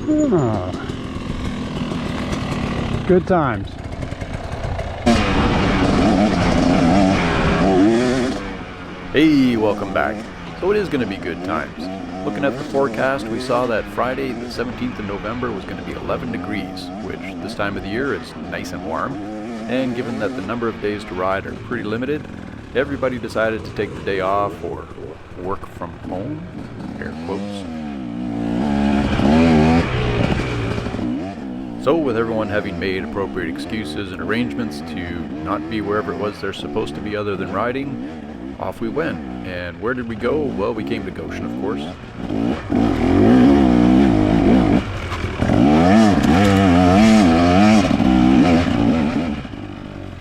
Oh. Good times. Hey, welcome back. So it is going to be good times. Looking at the forecast, we saw that Friday the 17th of November was going to be 11 degrees, which this time of the year is nice and warm. And given that the number of days to ride are pretty limited, everybody decided to take the day off or work from home, air quotes. So with everyone having made appropriate excuses and arrangements to not be wherever it was they're supposed to be other than riding, off we went. And where did we go? Well, we came to Goshen, of course.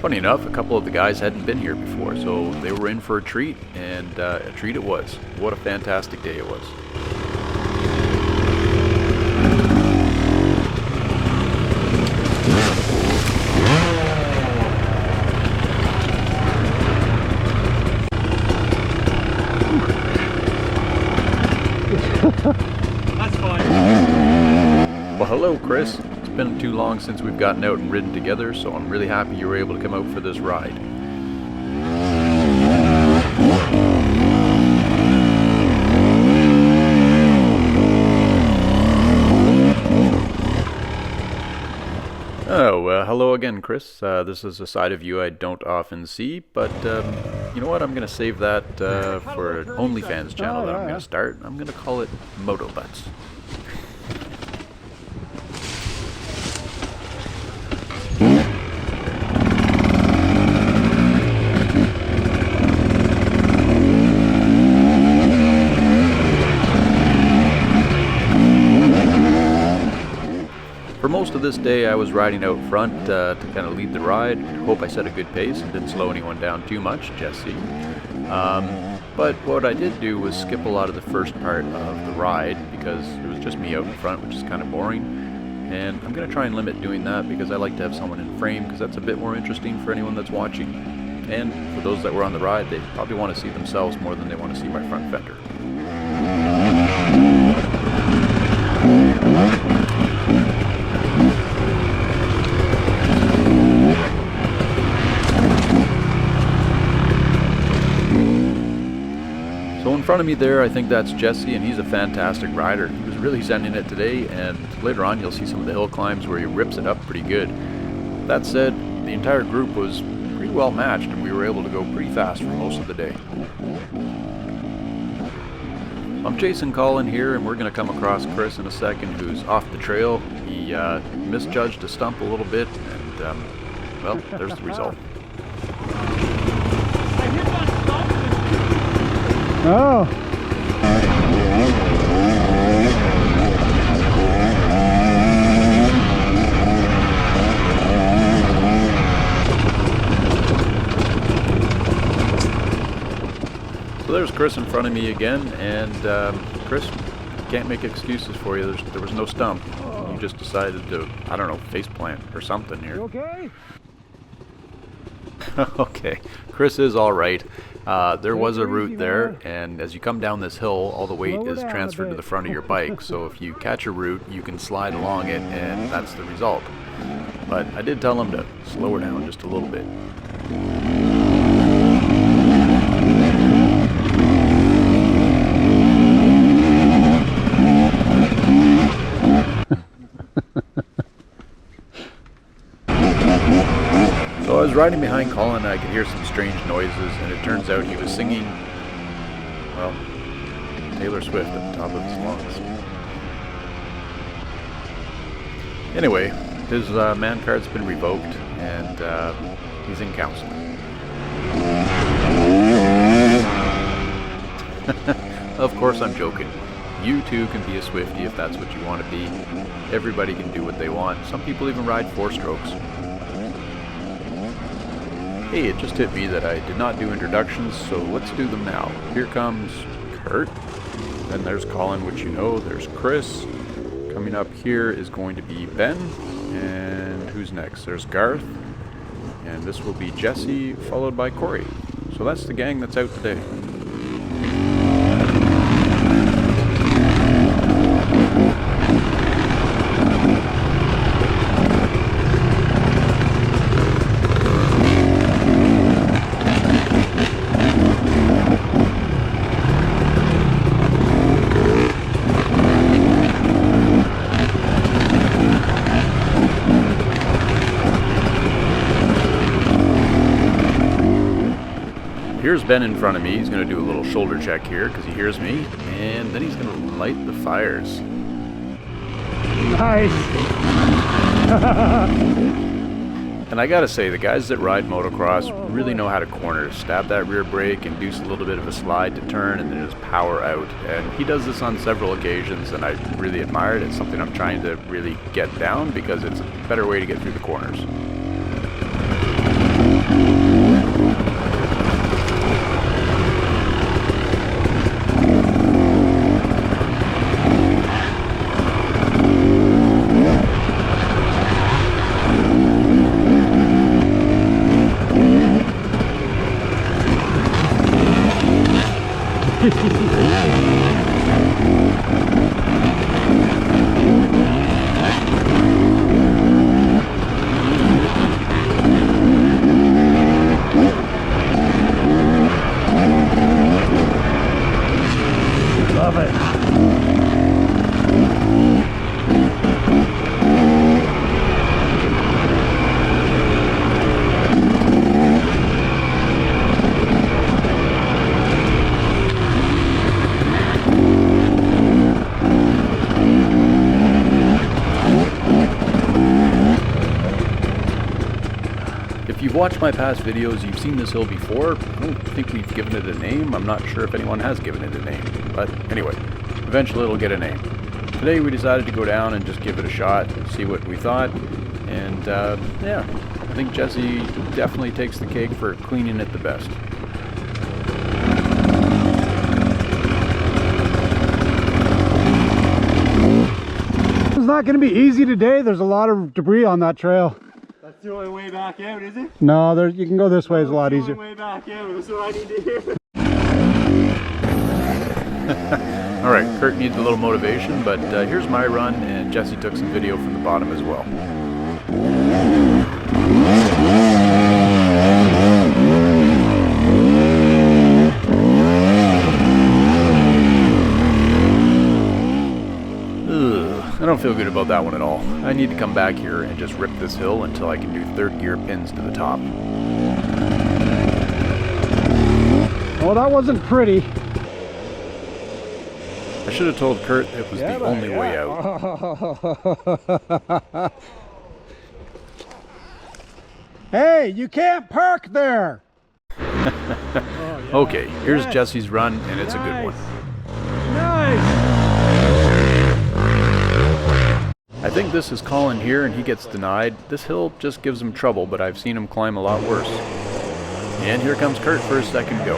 Funny enough, a couple of the guys hadn't been here before, so they were in for a treat, and a treat it was. What a fantastic day it was. That's fine. Well, hello, Chris. It's been too long since we've gotten out and ridden together, so I'm really happy you were able to come out for this ride. Oh, hello again, Chris. This is a side of you I don't often see, but you know what? I'm going to save that for an OnlyFans channel that I'm going to start. I'm going to call it Moto Butts. For most of this day I was riding out front to kind of lead the ride. Hope I set a good pace and didn't slow anyone down too much, Jesse. But what I did do was skip a lot of the first part of the ride because it was just me out in front, which is kind of boring. And I'm going to try and limit doing that because I like to have someone in frame because that's a bit more interesting for anyone that's watching. And for those that were on the ride, they probably want to see themselves more than they want to see my front fender. So in front of me there, I think that's Jesse, and he's a fantastic rider. He was really sending it today, and later on you'll see some of the hill climbs where he rips it up pretty good. That said, the entire group was pretty well matched, and we were able to go pretty fast for most of the day. I'm chasing Colin here, and we're going to come across Chris in a second, who's off the trail. He misjudged a stump a little bit, and well, there's the result. Oh. So there's Chris in front of me again, and Chris, can't make excuses for you. There was no stump. You just decided to, I don't know, face plant or something here. You okay? Okay, Chris is all right. There was a root there, and as you come down this hill, all the weight is transferred to the front of your bike. So if you catch a root, you can slide along it, and that's the result. But I did tell him to slow her down just a little bit. So I was riding behind Colin and I could hear some strange noises, and it turns out he was singing, well, Taylor Swift at the top of his lungs. Anyway, his man card's been revoked, and he's in counseling. Of course I'm joking. You too can be a Swiftie if that's what you want to be. Everybody can do what they want. Some people even ride 4-strokes. Hey, it just hit me that I did not do introductions, so let's do them now. Here comes Kurt, then there's Colin, which you know, there's Chris. Coming up here is going to be Ben, and who's next? There's Garth, and this will be Jesse, followed by Corey. So that's the gang that's out today. here's Ben in front of me. He's going to do a little shoulder check here because he hears me, and then he's going to light the fires. Nice. And I gotta say, the guys that ride motocross really know how to corner, stab that rear brake, induce a little bit of a slide to turn, and then just power out. And he does this on several occasions, and I really admire it. It's something I'm trying to really get down because it's a better way to get through the corners. Love it. If you've watched my past videos, you've seen this hill before. I don't think we've given it a name. I'm not sure if anyone has given it a name. But anyway, eventually it'll get a name. Today we decided to go down and just give it a shot, see what we thought. And yeah, I think Jesse definitely takes the cake for cleaning it the best. It's not going to be easy today. There's a lot of debris on that trail. That's the only way back out, is it? No, you can go this way. It's a lot easier. That's the only way back out. That's what I need to hear. Alright, Kurt needs a little motivation, but here's my run, and Jesse took some video from the bottom as well. I don't feel good about that one at all. I need to come back here and just rip this hill until I can do third gear pins to the top. Well, that wasn't pretty. I should have told Kurt it was the only way out. Hey, you can't park there. Okay, here's Jesse's run, and it's a good one. Nice. I think this is Colin here, and he gets denied. This hill just gives him trouble, but I've seen him climb a lot worse. And here comes Kurt for his second go.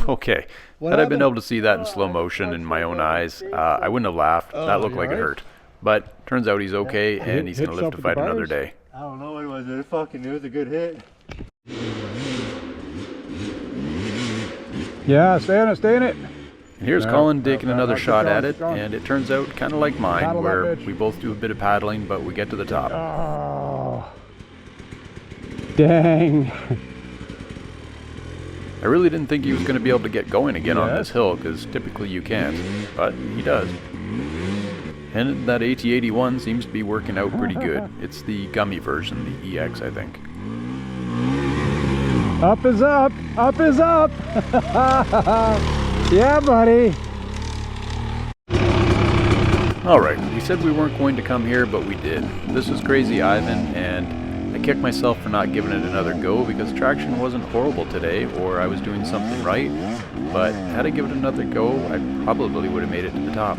Okay, had I been able to see that in slow motion in my own eyes, I wouldn't have laughed. That looked like it hurt. But turns out he's okay, and he's going to live to fight another day. I don't know what it was. It was a good hit. Yeah, stay in it, stay in it. And here's Colin taking another shot at it, and it turns out kind of like mine, where we both do a bit of paddling, but we get to the top. Oh, dang. I really didn't think he was going to be able to get going again on this hill, because typically you can't, but he does. And that AT81 seems to be working out pretty good. It's the gummy version, the EX, I think. Up is up, up is up. Yeah, buddy. Alright, we said we weren't going to come here, but we did. This is Crazy Ivan, and I kicked myself for not giving it another go because traction wasn't horrible today, or I was doing something right. But had I given it another go, I probably would have made it to the top.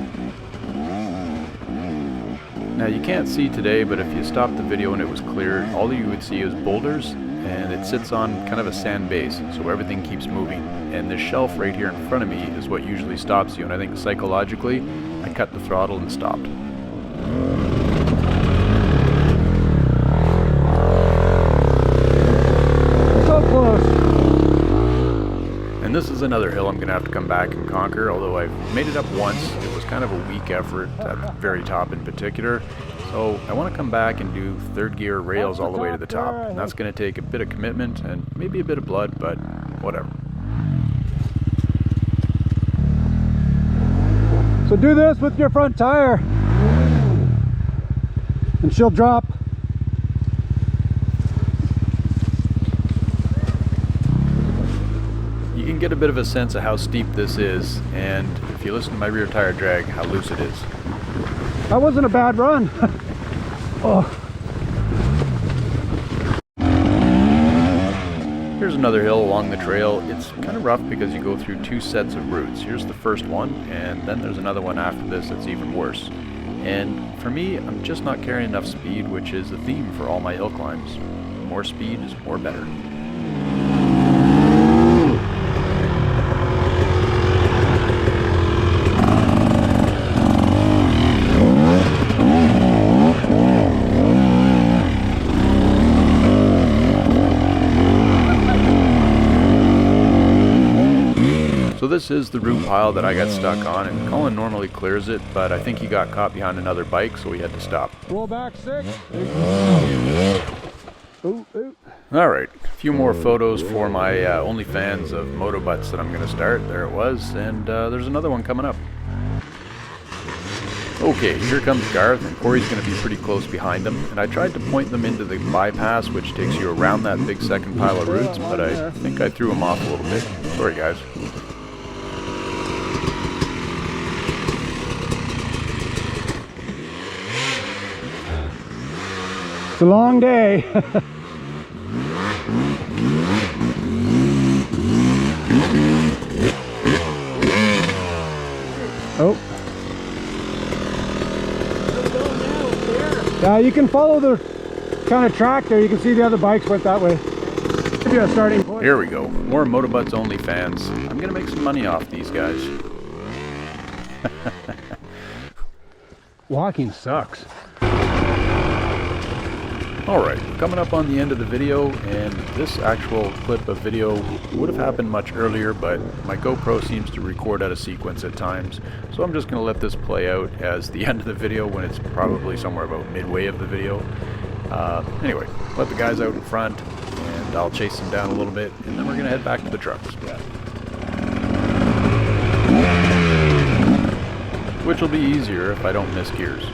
Now you can't see today, but if you stopped the video and it was clear, all you would see is boulders, and it sits on kind of a sand base, so everything keeps moving. And this shelf right here in front of me is what usually stops you, and I think psychologically, I cut the throttle and stopped. So close. And this is another hill I'm going to have to come back and conquer, although I've made it up once. It was kind of a weak effort at the very top in particular. So I want to come back and do third gear rails all the way to the top. And that's going to take a bit of commitment and maybe a bit of blood, but whatever. So do this with your front tire. and she'll drop. You can get a bit of a sense of how steep this is, and if you listen to my rear tire drag, how loose it is. That wasn't a bad run. Oh. Here's another hill along the trail. It's kind of rough because you go through two sets of routes. Here's the first one, and then there's another one after this that's even worse. And for me, I'm just not carrying enough speed, which is a theme for all my hill climbs. More speed is more better. So this is the root pile that I got stuck on, and Colin normally clears it, but I think he got caught behind another bike, so we had to stop. Roll back 6. Ooh, ooh. Alright, a few more photos for my OnlyFans of moto butts that I'm going to start. There it was, and there's another one coming up. Okay, here comes Garth, and Corey's going to be pretty close behind him, and I tried to point them into the bypass, which takes you around that big second pile of roots, but I think I threw him off a little bit. Sorry guys. It's a long day. Oh. Yeah, you can follow the kind of track there. You can see the other bikes went that way. Give you a starting point. Here we go. More Motobutts OnlyFans. I'm going to make some money off these guys. Walking sucks. Alright, coming up on the end of the video, and this actual clip of video would have happened much earlier, but my GoPro seems to record out of sequence at times, so I'm just going to let this play out as the end of the video when it's probably somewhere about midway of the video. Anyway, let the guys out in front, and I'll chase them down a little bit, and then we're going to head back to the trucks. Which will be easier if I don't miss gears.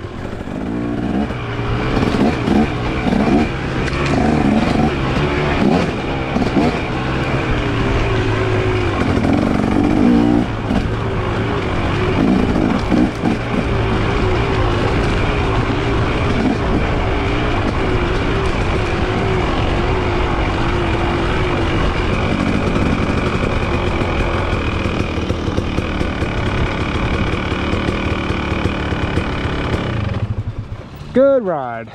Good ride.